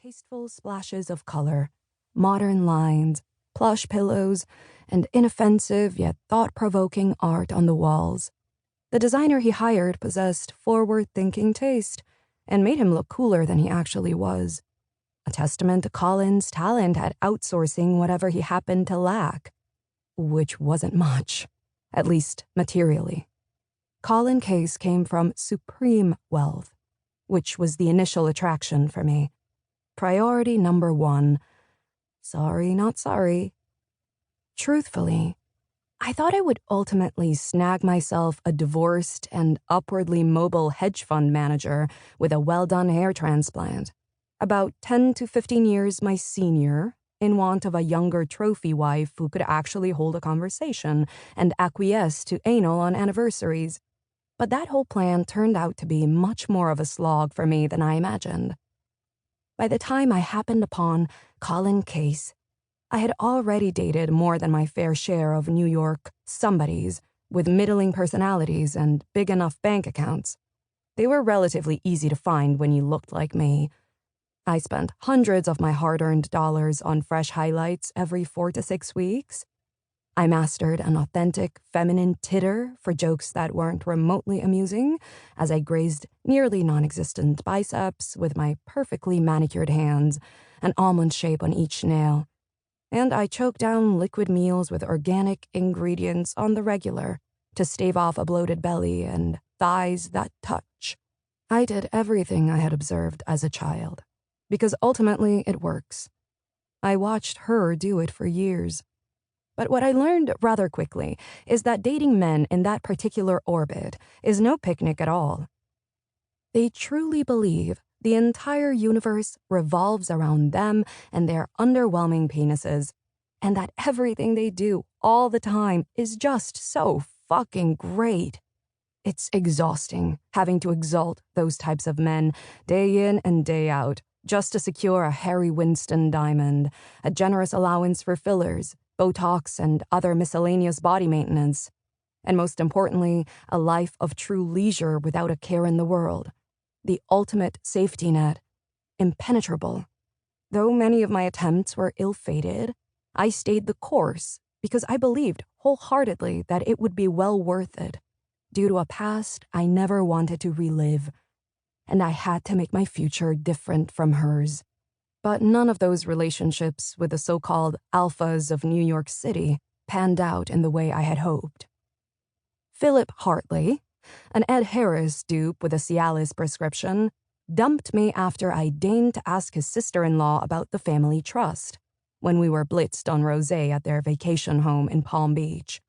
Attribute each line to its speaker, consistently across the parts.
Speaker 1: tasteful splashes of color, modern lines, plush pillows, and inoffensive yet thought-provoking art on the walls. The designer he hired possessed forward-thinking taste and made him look cooler than he actually was. A testament to Colin's talent at outsourcing whatever he happened to lack, which wasn't much, at least materially. Colin Case came from supreme wealth, which was the initial attraction for me. Priority number one. Sorry, not sorry. Truthfully, I thought I would ultimately snag myself a divorced and upwardly mobile hedge fund manager with a well-done hair transplant, about 10 to 15 years my senior, in want of a younger trophy wife who could actually hold a conversation and acquiesce to anal on anniversaries. But that whole plan turned out to be much more of a slog for me than I imagined. By the time I happened upon Colin Case, I had already dated more than my fair share of New York somebodies with middling personalities and big enough bank accounts. They were relatively easy to find when you looked like me. I spent hundreds of my hard-earned dollars on fresh highlights every 4 to 6 weeks. I mastered an authentic feminine titter for jokes that weren't remotely amusing as I grazed nearly non-existent biceps with my perfectly manicured hands, an almond shape on each nail. And I choked down liquid meals with organic ingredients on the regular to stave off a bloated belly and thighs that touch. I did everything I had observed as a child, because ultimately it works. I watched her do it for years. But what I learned rather quickly is that dating men in that particular orbit is no picnic at all. They truly believe the entire universe revolves around them and their underwhelming penises, and that everything they do all the time is just so fucking great. It's exhausting having to exalt those types of men day in and day out just to secure a Harry Winston diamond, a generous allowance for fillers, Botox, and other miscellaneous body maintenance, and most importantly, a life of true leisure without a care in the world. The ultimate safety net, impenetrable. Though many of my attempts were ill-fated, I stayed the course because I believed wholeheartedly that it would be well worth it, due to a past I never wanted to relive, and I had to make my future different from hers. But none of those relationships with the so-called alphas of New York City panned out in the way I had hoped. Philip Hartley, an Ed Harris dupe with a Cialis prescription, dumped me after I deigned to ask his sister-in-law about the family trust when we were blitzed on rosé at their vacation home in Palm Beach.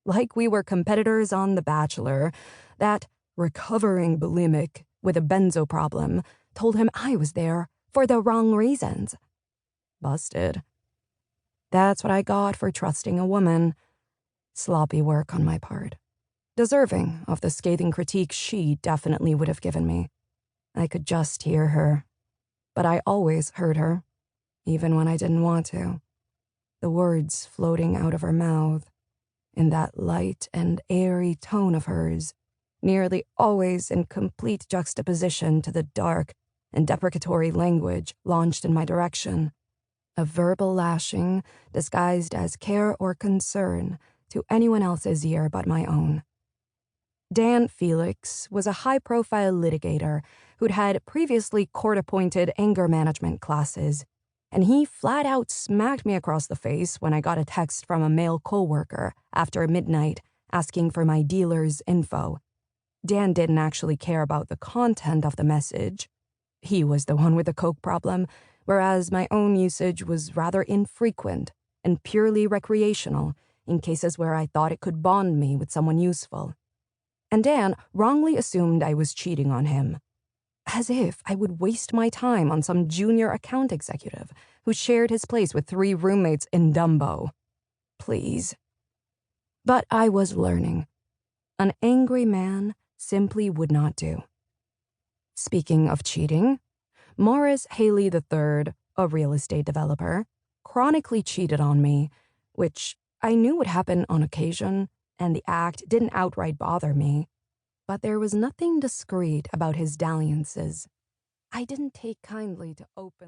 Speaker 1: Like we were competitors on The Bachelor, that recovering bulimic with a benzo problem told him I was there for the wrong reasons. Busted. That's what I got for trusting a woman. Sloppy work on my part. Deserving of the scathing critique she definitely would have given me. I could just hear her. But I always heard her, even when I didn't want to. The words floating out of her mouth, in that light and airy tone of hers, nearly always in complete juxtaposition to the dark and deprecatory language launched in my direction. A verbal lashing disguised as care or concern to anyone else's ear but my own. Dan Felix was a high-profile litigator who'd had previously court-appointed anger management classes, and he flat-out smacked me across the face when I got a text from a male coworker after midnight asking for my dealer's info. Dan didn't actually care about the content of the message. He was the one with the coke problem, whereas my own usage was rather infrequent and purely recreational in cases where I thought it could bond me with someone useful. And Dan wrongly assumed I was cheating on him. As if I would waste my time on some junior account executive who shared his place with 3 roommates in Dumbo. Please. But I was learning. An angry man simply would not do. Speaking of cheating, Morris Haley III, a real estate developer, chronically cheated on me, which I knew would happen on occasion, and the act didn't outright bother me. But there was nothing discreet about his dalliances. I didn't take kindly to openly